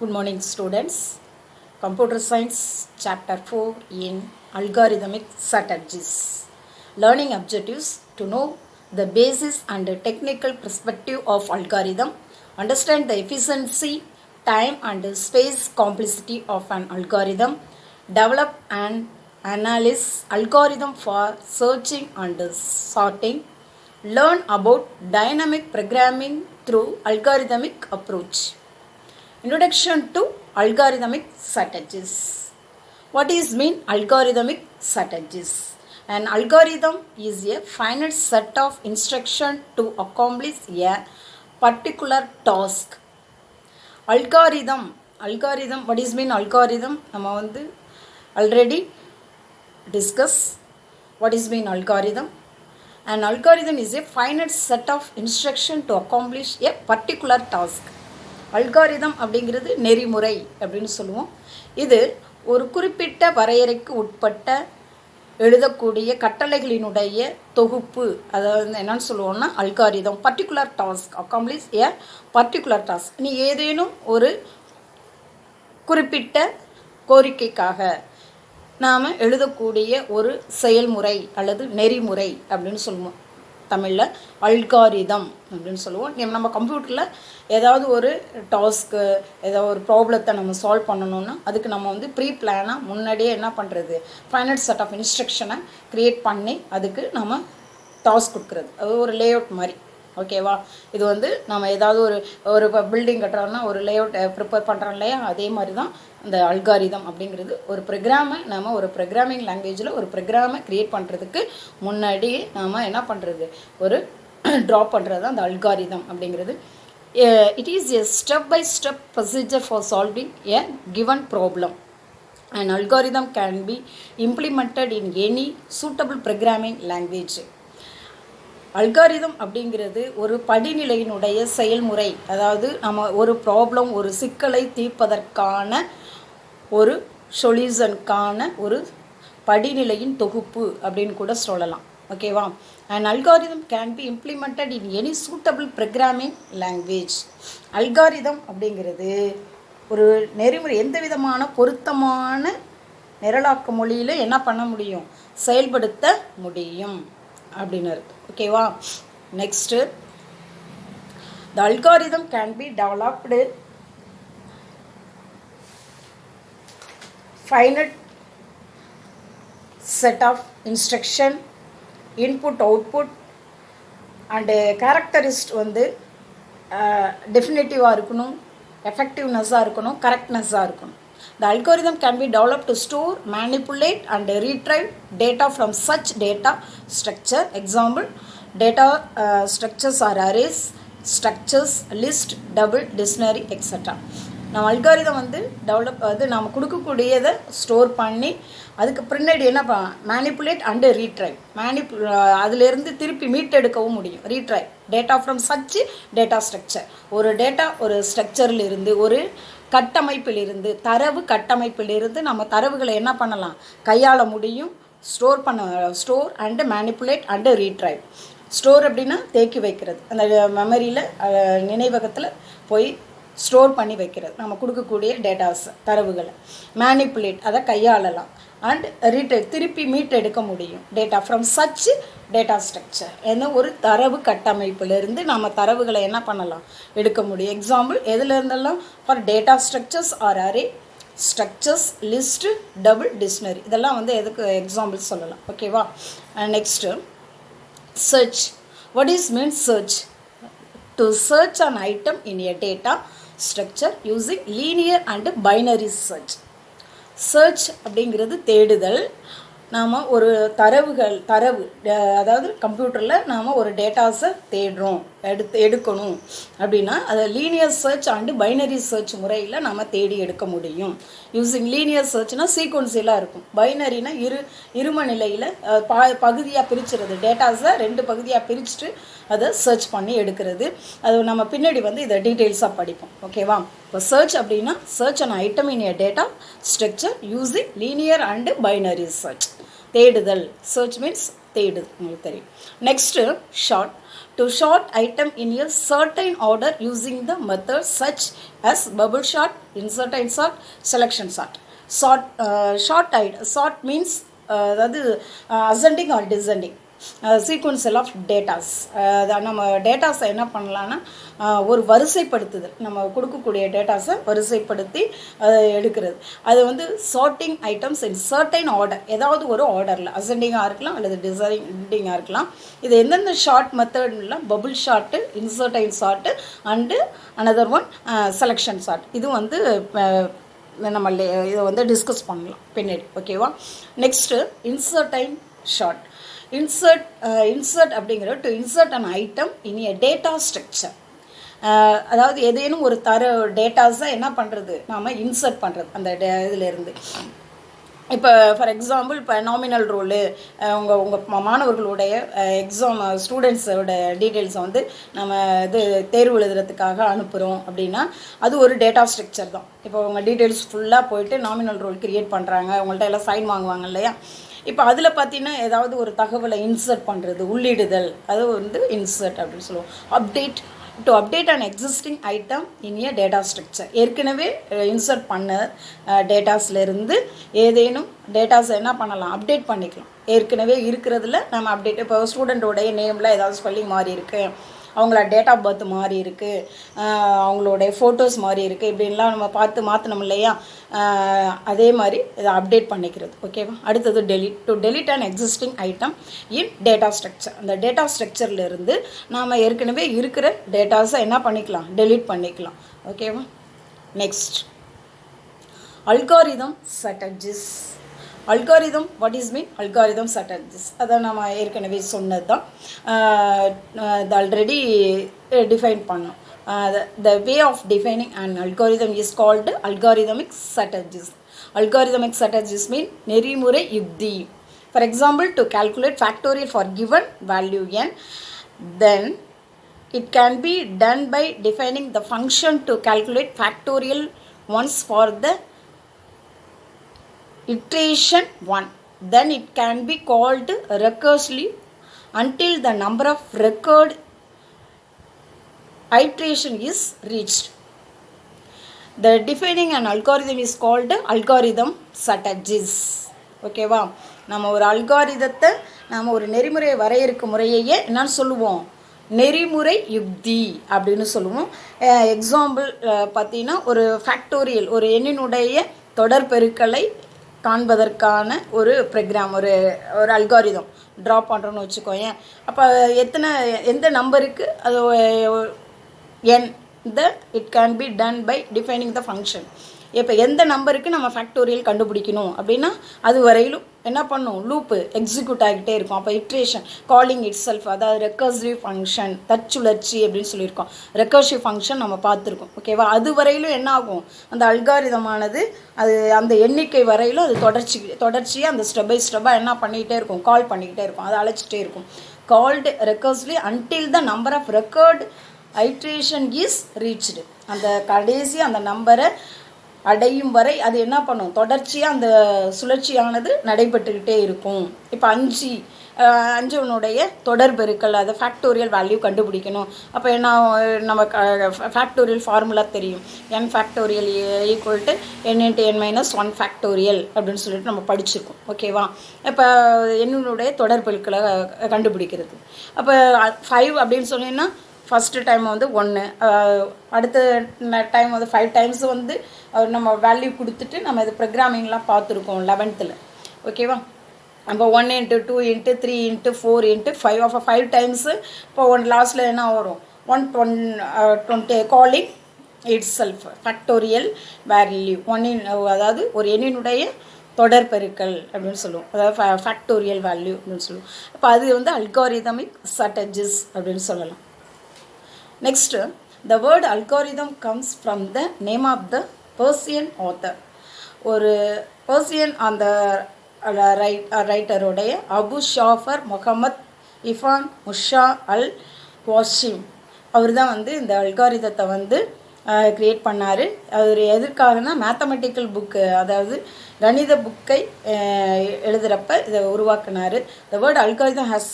Good morning, students. Computer Science Chapter 4 in Algorithmic Strategies. Learning objectives: to know the basis and the technical perspective of algorithm, understand the efficiency, time and space complexity of an algorithm, develop and analyze algorithm for searching and sorting, learn about dynamic programming through algorithmic approach. Introduction to algorithmic strategies. What is mean algorithmic strategies? An algorithm is a finite set of instructions to accomplish a particular task. Algorithm, what is mean algorithm? நம்ம வந்து already discuss what is mean algorithm. An algorithm is a finite set of instructions to accomplish a particular task. Algorithm அப்படிங்கிறது நெறிமுறை அப்படின்னு சொல்லுவோம். இது ஒரு குறிப்பிட்ட வரையறைக்கு உட்பட்ட எழுதக்கூடிய கட்டளைகளினுடைய தொகுப்பு. அதாவது என்னன்னு சொல்லுவோம்னா algorithm. Particular task, accomplish a particular task. நீ ஏதேனும் ஒரு குறிப்பிட்ட கோரிக்கைக்காக நாம் எழுதக்கூடிய ஒரு செயல்முறை அல்லது நெறிமுறை அப்படின்னு சொல்லுவோம். தமிழில் அல்காரிதம் அப்படின்னு சொல்லுவோம். நம்ம கம்ப்யூட்டரில் ஏதாவது ஒரு டாஸ்க்கு, ஏதாவது ஒரு ப்ராப்ளத்தை நம்ம சால்வ் பண்ணணும்னா அதுக்கு நம்ம வந்து ப்ரீ பிளானாக முன்னாடியே என்ன பண்ணுறது, ஃபைனல் செட் ஆஃப் இன்ஸ்ட்ரக்ஷனை க்ரியேட் பண்ணி அதுக்கு நம்ம டாஸ்க் கொடுக்குறது. அது ஒரு லேஅவுட் மாதிரி. ஓகேவா? இது வந்து நம்ம ஏதாவது ஒரு பில்டிங் கட்டுறோம்னா ஒரு லேஅவுட் ப்ரிப்பேர் பண்ணுறோம் இல்லையா, அதே மாதிரி தான் இந்த அல்காரிதம் அப்படிங்கிறது. ஒரு ப்ரோக்ராமை நம்ம ஒரு ப்ரோக்ராமிங் லாங்குவேஜில் ஒரு ப்ரோக்ராமை க்ரியேட் பண்ணுறதுக்கு முன்னாடி நம்ம என்ன பண்ணுறது, ஒரு ட்ரா பண்ணுறது தான் அந்த அல்காரிதம் அப்படிங்கிறது. It is a step-by-step procedure for solving a given problem. An algorithm can be implemented in any suitable programming language. Algorithm அப்படிங்கிறது ஒரு படிநிலையினுடைய செயல்முறை. அதாவது நம்ம ஒரு ப்ராப்ளம், ஒரு சிக்கலை தீர்ப்பதற்கான ஒரு சொல்யூஷனுக்கான ஒரு படிநிலையின் தொகுப்பு அப்படின்னு கூட சொல்லலாம். ஓகேவா? An algorithm can be implemented in any suitable programming language. Algorithm அப்படிங்கிறது ஒரு நெறிமுறை, எந்த விதமான பொருத்தமான நிரலாக்க மொழியில் என்ன பண்ண முடியும், செயல்படுத்த முடியும் அப்படின்னு. ஓகேவா? Next, the algorithm can be developed finite set of instruction, input output and characteristic வந்து டெஃபினேட்டிவாக இருக்கணும், எஃபெக்டிவ்னஸாக இருக்கணும், கரெக்ட்னஸாக இருக்கணும். The algorithm can be developed to store, manipulate and retrieve data from such data structure. Example, data structures are arrays, structures, list, double, dictionary, etc. நம்ம algorithm வந்து develop அது நம்ம கொடுக்கக்கூடியதை store பண்ணி அதுக்கு பின்னாடி என்ன மேனிப்புலேட் அண்டு ரீட்ரைவ், அதிலேருந்து திருப்பி மீட்டெடுக்கவும் முடியும். Retrieve data from such data structure. ஒரு டேட்டா ஒரு ஸ்ட்ரக்சரிலிருந்து, ஒரு கட்டமைப்பிலிருந்து, தரவு கட்டமைப்பிலிருந்து நம்ம தரவுகளை என்ன பண்ணலாம், கையாள முடியும். Store and manipulate and retrieve. Store அப்படின்னா தேக்கி வைக்கிறது, அந்த மெமரியில் நினைவகத்தில் போய் ஸ்டோர் பண்ணி வைக்கிறது நம்ம கொடுக்கக்கூடிய டேட்டாஸ், தரவுகளை. மேனிப்புலேட், அதை கையாளலாம். அண்ட் ரீட்ரைவ், திருப்பி மீட் எடுக்க முடியும் data from such data structure. என்ன ஒரு தரவு கட்டமைப்பிலிருந்து நம்ம தரவுகளை என்ன பண்ணலாம், எடுக்க முடியும். எக்ஸாம்பிள் எதுல இருந்தெல்லாம், for data structures R array, structures, list, double, dictionary. இதெல்லாம் வந்து எதுக்கு எக்ஸாம்பிள் சொல்லலாம். ஓகேவா? Next, search. What is means search? To search an item in a data structure using linear and binary search. Search அப்படிங்கிறது தேடுதல். நாம் ஒரு தரவு அதாவது கம்ப்யூட்டரில் நாம் ஒரு டேட்டாஸை தேடுறோம், எடுக்கணும் அப்படின்னா அதை linear search and binary search முறையில் நம்ம தேடி எடுக்க முடியும். யூஸிங் லீனியர் சர்ச்னா சீக்வன்ஸியலாக இருக்கும். பைனரினா இரும நிலையில் பகுதியாக பிரிச்சுறது, டேட்டாஸை 2 பகுதியாக பிரிச்சுட்டு அதை சர்ச் பண்ணி எடுக்கிறது. அது நம்ம பின்னாடி வந்து இதை டீட்டெயில்ஸாக படிப்போம். ஓகேவா? இப்போ சர்ச் அப்படின்னா search an item in a data structure using linear and binary search. தேடுதல், சர்ச் மீன்ஸ் தேடுது, உங்களுக்கு தெரியும். Next, sort. to sort item in a certain order using the method such as bubble sort, insertion sort, selection sort. Sort means அதாவது ascending or descending சீக்வன்ஸில் of datas. நம்ம டேட்டாஸை என்ன பண்ணலான்னா ஒரு வரிசைப்படுத்துதல், நம்ம கொடுக்கக்கூடிய டேட்டாஸை வரிசைப்படுத்தி அதை எடுக்கிறது. அது வந்து sorting items in certain order, ஏதாவது ஒரு ஆர்டரில் அசெண்டிங்காக இருக்கலாம் அல்லது டிசைண்டிங்காக இருக்கலாம். இது எந்தெந்த ஷார்ட் மெத்தட்லாம் bubble sort, insertion sort and another one selection sort. இது வந்து நம்ம இதை வந்து டிஸ்கஸ் பண்ணலாம் பின்னாடி. ஓகேவா? Next insertion sort. இன்சர்ட் அப்படிங்கிற to insert an item in a data structure. அதாவது ஏதேனும் ஒரு டேட்டாஸை என்ன பண்ணுறது, நாம் இன்சர்ட் பண்ணுறது அந்த இதிலேருந்து. இப்போ ஃபார் எக்ஸாம்பிள் இப்போ நாமினல் ரோலு உங்கள் மாணவர்களுடைய எக்ஸாம் ஸ்டூடெண்ட்ஸோட டீட்டெயில்ஸை வந்து நம்ம இது தேர்வு எழுதுறதுக்காக அனுப்புகிறோம் அப்படின்னா அது ஒரு டேட்டா ஸ்ட்ரக்சர் தான். இப்போ உங்கள் டீட்டெயில்ஸ் ஃபுல்லாக போயிட்டு நாமினல் ரோல் க்ரியேட் பண்ணுறாங்க, உங்கள்கிட்ட எல்லாம் சைன் வாங்குவாங்க இல்லையா? இப்போ அதில் பார்த்தீங்கன்னா ஏதாவது ஒரு தகவலை இன்சர்ட் பண்ணுறது, உள்ளிடுதல், அது வந்து இன்சர்ட் அப்படின்னு சொல்லுவோம். To update an existing item in a data structure. ஏற்கனவே இன்சர்ட் பண்ண டேட்டாஸ்லேருந்து ஏதேனும் டேட்டாஸை என்ன பண்ணலாம், அப்டேட் பண்ணிக்கலாம். ஏற்கனவே இருக்கிறதுல நம்ம அப்டேட், இப்போ ஸ்டூடெண்ட்டோடைய நேமில் ஏதாவது ஸ்பெல்லிங் மாறி இருக்குது, அவங்கள டேட் ஆஃப் பர்த் மாறி இருக்குது, அவங்களுடைய ஃபோட்டோஸ் மாறி இருக்குது, இப்படின்லாம் நம்ம பார்த்து மாற்றணும் இல்லையா? அதே மாதிரி இதை அப்டேட் பண்ணிக்கிறது. ஓகேவா? அடுத்தது to delete an existing item in data structure. அந்த டேட்டா ஸ்ட்ரக்சர்லேருந்து நாம் ஏற்கனவே இருக்கிற டேட்டாஸை என்ன பண்ணிக்கலாம், டெலிட் பண்ணிக்கலாம். ஓகேவா? Next algorithm strategies. Algorithm, what is mean algorithm strategies? அதை நம்ம ஏற்கனவே சொன்னது தான், ஆல்ரெடி டிஃபைன் பண்ணோம். The way of defining an algorithm is called algorithmic strategies. Algorithmic strategies mean நெறிமுறை யுக்தி. For example, to calculate factorial for given value n, then it can be done by defining the function to calculate factorial once for the iteration 1. Then it can be called recursively until the number of recurred iteration is reached. The defining an algorithm is called algorithm strategies. ஓகேவா? நம்ம ஒரு அல்காரிதத்தை நம்ம ஒரு நெறிமுறை வரையறுக்கும் முறையையே என்னன்னு சொல்லுவோம், நெறிமுறை யுக்தி அப்படின்னு சொல்லுவோம். எக்ஸாம்பிள் பார்த்தீங்கன்னா ஒரு ஃபேக்டோரியல், ஒரு எண்ணினுடைய தொடர் பெருக்கலை காண்பதற்கான ஒரு ப்ரோக்ராம், ஒரு அல்காரிதம் ட்ரா பண்ணுறோன்னு வச்சுக்கோயேன். அப்போ எந்த நம்பருக்கு அது n, it can be done by defining the function. இப்போ எந்த நம்பருக்கு நம்ம ஃபேக்டோரியல் கண்டுபிடிக்கணும் அப்படின்னா அது வரையிலும் என்ன பண்ணும், லூப்பு எக்ஸிக்யூட் ஆகிட்டே இருக்கும். அப்போ இட்ரேஷன், காலிங் இட் செல்ஃப், அதாவது ரெக்கர்சிவ் ஃபங்க்ஷன், தற்சுழற்சி அப்படின்னு சொல்லியிருக்கோம். ரெக்கர்சிவ் ஃபங்க்ஷன் நம்ம பார்த்துருக்கோம். ஓகேவா? அது வரையிலும் என்ன ஆகும், அந்த அல்காரிதமானது அது அந்த எண்ணிக்கை வரையிலும் அது தொடர்ச்சியாக அந்த ஸ்டெப் பை ஸ்டெப்பாக என்ன பண்ணிக்கிட்டே இருக்கும், கால் பண்ணிக்கிட்டே இருக்கும், அதை அழைச்சிட்டே இருக்கும். Called recursively until the number of recurred iteration is reached. அந்த கடைசி அந்த நம்பரை அடையும் வரை அது என்ன பண்ணும், தொடர்ச்சியாக அந்த சுழற்சியானது நடைபெற்றுக்கிட்டே இருக்கும். இப்போ 5 தொடர் பெருக்கல், அதை ஃபேக்டோரியல் வேல்யூ கண்டுபிடிக்கணும். அப்போ என்ன, நம்ம ஃபேக்டோரியல் ஃபார்முலா தெரியும், n factorial equal to n × n - 1 factorial அப்படின்னு சொல்லிட்டு நம்ம படிச்சிருக்கோம். ஓகேவா? இப்போ என்னுடைய தொடர் பெருக்களை கண்டுபிடிக்கிறது. அப்போ 5 அப்படின்னு சொன்னீங்கன்னா ஃபஸ்ட்டு டைம் வந்து 1, அடுத்த டைம் வந்து 5 டைம்ஸ் வந்து நம்ம வேல்யூ கொடுத்துட்டு நம்ம இது ப்ரோக்ராமிங்லாம் பார்த்துருக்கோம் 11th. ஓகேவா? அப்போ 1 × 2 × 3 × 4 × 5 ஆஃப் 5 டைம்ஸு. இப்போ லாஸ்ட்டில் என்ன வரும், 120 calling it self factorial value 1, அதாவது ஒரு எண்ணினுடைய தொடர் பெருக்கல் அப்படின்னு சொல்லுவோம், அதாவது ஃபேக்டோரியல் வேல்யூ அப்படின்னு சொல்லுவோம். இப்போ அது வந்து அல்காரிதமிக் ஸ்ட்ராட்டஜிஸ் அப்படின்னு சொல்லலாம். Next, the word algorithm comes from the name of the Persian author. ஒரு பர்சியன் அந்த ரைட்டருடைய அபு ஷாஃபர் முகமது இஃபான் முஷா அல் வாஷிம், அவர் தான் வந்து இந்த அல்காரிதத்தை வந்து க்ரியேட் பண்ணார். அவர் எதற்காகனா மேத்தமெட்டிக்கல் புக்கு, அதாவது கணித புக்கை எழுதுகிறப்ப இதை உருவாக்குனார். The word algorithm has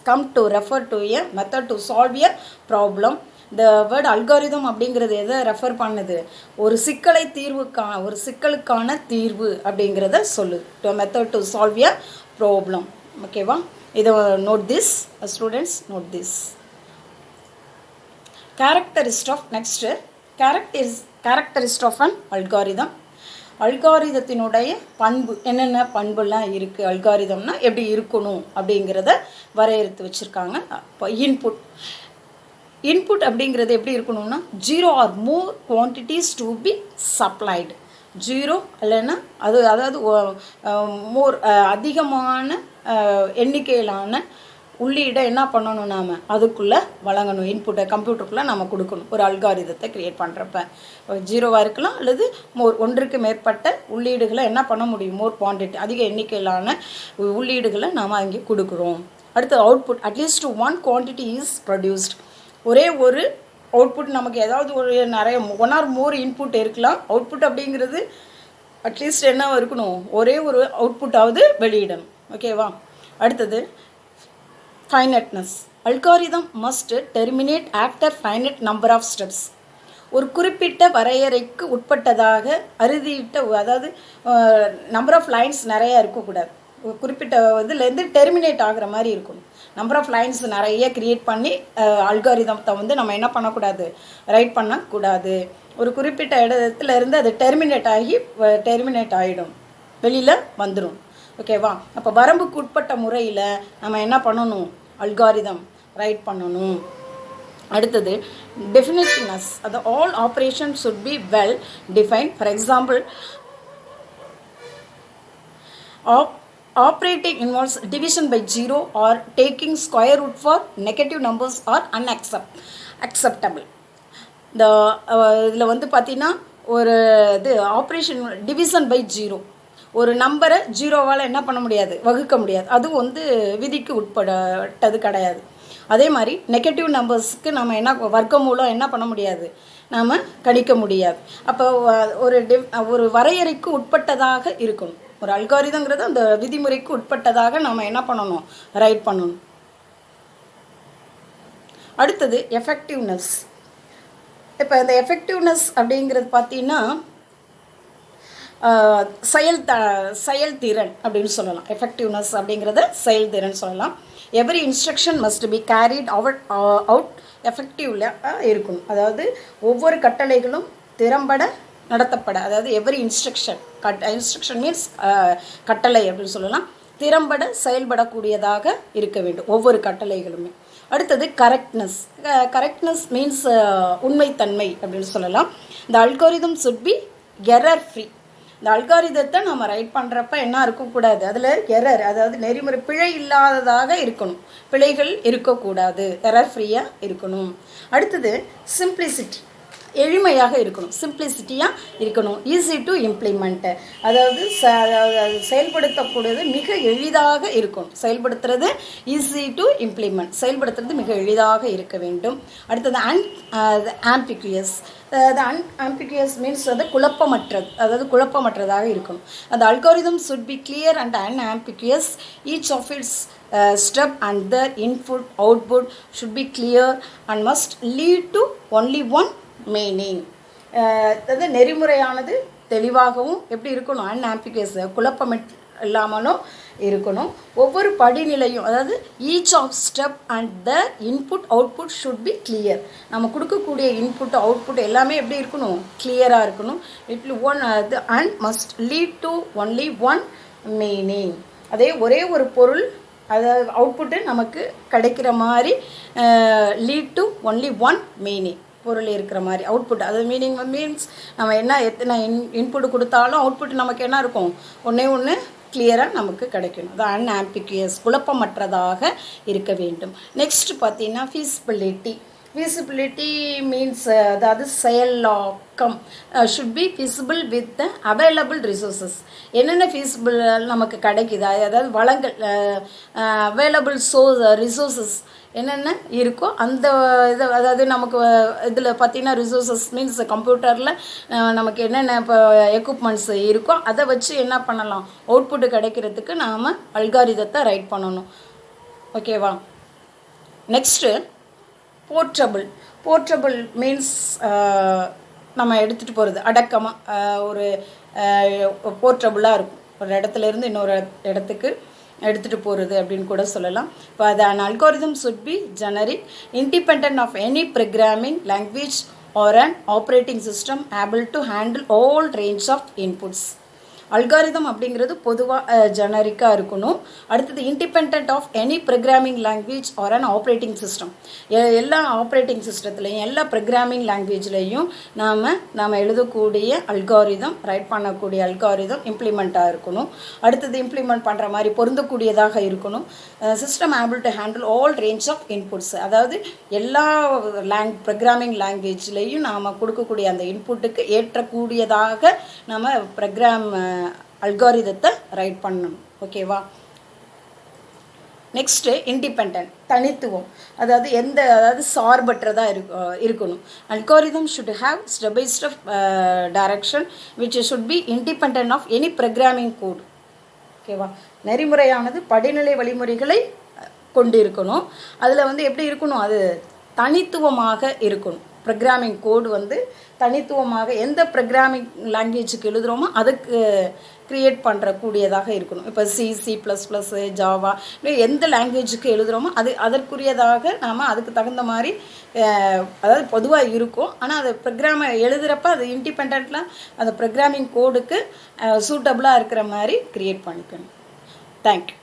come to refer to a method to solve a problem. The word algorithm அப்படிங்கிறது எதை ரெஃபர் பண்ணுது, ஒரு சிக்கலுக்கான தீர்வு அப்படிங்கிறத சொல்லுது. to method to solve a problem. ஓகேவா, இதை note this students, note this. characteristic of next characteristic of an algorithm. அல்காரிதத்தினுடைய பண்பு என்னென்ன பண்புலாம் இருக்குது, அல்காரிதம்னா எப்படி இருக்கணும் அப்படிங்கிறத வரையறுத்து வச்சுருக்காங்க. இப்போ இன்புட் அப்படிங்கிறது எப்படி இருக்கணும்னா 0 or more quantities to be supplied. 0 இல்லைன்னா அதாவது மோர் அதிகமான எண்ணிக்கையிலான உள்ளீடை என்ன பண்ணணும், நாம் அதுக்குள்ளே வழங்கணும். இன்புட்டை கம்ப்யூட்டருக்குள்ளே நம்ம கொடுக்கணும். ஒரு அல்காரிதத்தை க்ரியேட் பண்ணுறப்ப 0வாக இருக்கலாம் அல்லது ஒன்றுக்கு மேற்பட்ட உள்ளீடுகளை என்ன பண்ண முடியும், மோர் குவான்டிட்டி அதிக எண்ணிக்கையிலான உள்ளீடுகளை நாம் அங்கே கொடுக்குறோம். அடுத்து output at least 1 quantity is produced. ஒரே ஒரு அவுட்புட் நமக்கு ஏதாவது ஒரு நிறைய 1 or more இன்புட் இருக்கலாம். அவுட்புட் அப்படிங்கிறது அட்லீஸ்ட் என்ன இருக்கணும், ஒரே ஒரு அவுட்புட்டாவது வெளியிடணும். ஓகேவா. அடுத்தது finiteness. Algorithm must terminate after finite number of steps. ஒரு குறிப்பிட்ட வரையறைக்கு உட்பட்டதாக அதாவது நம்பர் ஆஃப் லைன்ஸ் நிறையா இருக்கக்கூடாது. ஒரு குறிப்பிட்ட இதுலேருந்து டெர்மினேட் ஆகிற மாதிரி இருக்கணும். நம்பர் ஆஃப் லைன்ஸ் நிறைய க்ரியேட் பண்ணி அல்காரிதத்தை நம்ம என்ன பண்ணக்கூடாது, ரைட் பண்ணக்கூடாது. ஒரு குறிப்பிட்ட இடத்துலேருந்து அது டெர்மினேட் ஆகிடும், வெளியில் வந்துடும். ஓகேவா. அப்போ வரம்புக்கு உட்பட்ட முறையில் நம்ம என்ன பண்ணணும், அல்காரிதம் ரைட் பண்ணணும். அடுத்தது டெஃபினிட்னஸ். அது all operation should be well defined. For example, operating involves division by 0 or taking square root for negative numbers are unacceptable. இந்த இதில் பார்த்தீங்கன்னா ஒரு இது ஆப்ரேஷன் டிவிஷன் பை 0, ஒரு நம்பரை 0வால் என்ன பண்ண முடியாது, வகுக்க முடியாது. அது விதிக்கு உட்பட்டது கிடையாது. அதே மாதிரி நெகட்டிவ் நம்பர்ஸுக்கு நம்ம என்ன வர்க்கமூலம் என்ன பண்ண முடியாது, நாம் கணிக்க முடியாது. அப்போ ஒரு வரையறைக்கு உட்பட்டதாக இருக்கணும். ஒரு அல்காரிதங்கிறது அந்த விதிமுறைக்கு உட்பட்டதாக நம்ம என்ன பண்ணணும், ரைட் பண்ணணும். அடுத்தது எஃபெக்டிவ்னஸ். இப்போ இந்த எஃபெக்டிவ்னஸ் அப்படிங்கிறது பார்த்தீங்கன்னா செயல்திறன் அப்படின்னு சொல்லலாம். எஃபெக்டிவ்னஸ் அப்படிங்கிறத செயல்திறன் சொல்லலாம். Every instruction must be carried out எஃபெக்டிவ்ல இருக்கணும். அதாவது ஒவ்வொரு கட்டளைகளும் திறம்பட நடத்தப்பட, அதாவது எவ்ரி இன்ஸ்ட்ரக்ஷன் மீன்ஸ் கட்டளை அப்படின்னு சொல்லலாம், திறம்பட செயல்படக்கூடியதாக இருக்க வேண்டும் ஒவ்வொரு கட்டளைகளுமே. அடுத்தது கரெக்ட்னஸ் மீன்ஸ் உண்மைத்தன்மை அப்படின்னு சொல்லலாம். இந்த algorithm should be error free. இந்த அல்காரிதத்தை நம்ம ரைட் பண்ணுறப்ப என்ன இருக்கக்கூடாது, அதில் எரர், அதாவது நெறிமுறை பிழை இல்லாததாக இருக்கணும். பிழைகள் இருக்கக்கூடாது, எரர் ஃப்ரீயாக இருக்கணும். அடுத்தது சிம்பிளிசிட்டி, எளிமையாக இருக்கணும், சிம்பிளிசிட்டியாக இருக்கணும். ஈஸி டு இம்ப்ளிமெண்ட், அதாவது செயல்படுத்தக்கூடியது மிக எளிதாக இருக்கணும். செயல்படுத்துறது ஈஸி டு இம்ப்ளிமெண்ட், செயல்படுத்துறது மிக எளிதாக இருக்க வேண்டும். அடுத்தது ஆம்பிகுயஸ். ambiguous மீன்ஸ் அது குழப்பமற்றது, அதாவது குழப்பமற்றதாக இருக்கணும். அந்த algorithm should be clear and unambiguous. Each of its step and their input output should be clear and must lead to only one meaning. அது நெறிமுறையானது தெளிவாகவும் எப்படி இருக்கணும், unambiguous குழப்பம் இல்லாமலும் இருக்கணும். ஒவ்வொரு படிநிலையும், அதாவது each of step and the input output should be clear. நம்ம கொடுக்கக்கூடிய இன்புட் அவுட்புட் எல்லாமே எப்படி இருக்கணும், கிளியராக இருக்கணும். And must lead to only one meaning. அதே ஒரே ஒரு பொருள், அதாவது அவுட்புட்டு நமக்கு கிடைக்கிற மாதிரி lead to only one meaning, பொருள் இருக்கிற மாதிரி அவுட்புட். அது மீனிங் மீன்ஸ் நம்ம எத்தனை இன்புட் கொடுத்தாலும் அவுட்புட் நமக்கு என்ன இருக்கும், ஒன்று கிளியராக நமக்கு கிடைக்கணும். அது அன்ஆம்பிகுயஸ், குழப்பமற்றதாக இருக்க வேண்டும். நெக்ஸ்ட் பார்த்தீங்கன்னா feasibility மீன்ஸ் அதாவது செயலாக்கம். Should be feasible with the available resources. என்னென்ன feasible நமக்கு கிடைக்குது, அதாவது வளங்கள், available resources என்னென்ன இருக்கோ அந்த இது, அதாவது நமக்கு இதில் பார்த்திங்கன்னா ரிசோர்ஸஸ் மீன்ஸ் கம்ப்யூட்டரில் நமக்கு என்னென்ன இப்போ எக்யூப்மெண்ட்ஸ் இருக்கோ அதை வச்சு என்ன பண்ணலாம், அவுட்புட்டு கிடைக்கிறதுக்கு நாம் அல்காரிதத்தை ரைட் பண்ணணும். ஓகேவா. நெக்ஸ்ட்டு போர்ட்டபிள் மீன்ஸ் நம்ம எடுத்துகிட்டு போகிறது அடக்கமாக ஒரு போர்ட்டபுளாக இருக்கும், ஒரு இடத்துலேருந்து இன்னொரு இடத்துக்கு எடுத்துகிட்டு போகிறது அப்படின்னு கூட சொல்லலாம். இப்போ அது an algorithm should be generic, independent of any programming language or an operating system able to handle all range of inputs. அல்காரிதம் அப்படிங்கிறது பொதுவாக ஜெனரிக்காக இருக்கணும். அடுத்தது independent of any programming language or an operating system. எல்லா ஆப்ரேட்டிங் சிஸ்டத்துலேயும் எல்லா programming லாங்குவேஜ்லேயும் நாம் எழுதக்கூடிய அல்காரிதம், ரைட் பண்ணக்கூடிய அல்காரிதம் இம்ப்ளிமெண்ட்டாக இருக்கணும். அடுத்தது இம்ப்ளிமெண்ட் பண்ணுற மாதிரி பொருந்தக்கூடியதாக இருக்கணும். System able to handle all range of inputs, அதாவது எல்லா ப்ரோக்ராமிங் லாங்குவேஜ்லேயும் நாம் கொடுக்கக்கூடிய அந்த இன்புட்டுக்கு ஏற்றக்கூடியதாக நம்ம ப்ரோக்ராம் அல்காரிதத்தை ரைட் பண்ணணும். ஓகேவா? நெக்ஸ்ட்டு இண்டிபெண்ட், தனித்துவம், அதாவது சார்பற்றதாக இருக்கணும். அல்காரிதம் should have step by step direction which should be independent of any programming code. ஓகேவா? நெறிமுறையானது படிநிலை வழிமுறைகளை கொண்டு இருக்கணும். அதில் எப்படி இருக்கணும், அது தனித்துவமாக இருக்கணும். ப்ரோக்ராமிங் கோடு தனித்துவமாக எந்த ப்ரோக்ராமிங் லாங்குவேஜுக்கு எழுதுகிறோமோ அதுக்கு க்ரியேட் பண்ணுறக்கூடியதாக இருக்கணும். இப்போ C++, ஜாவா, எந்த லாங்குவேஜுக்கு எழுதுகிறோமோ அதற்குரியதாக நாம் அதுக்கு தகுந்த மாதிரி அதாவது பொதுவாக இருக்கும். ஆனால் அது ப்ரோக்ராமை எழுதுகிறப்ப அது இண்டிபெண்ட்டாக அந்த ப்ரோக்ராமிங் கோடுக்கு சூட்டபுளாக இருக்கிற மாதிரி க்ரியேட் பண்ணிக்கணும். தேங்க்யூ.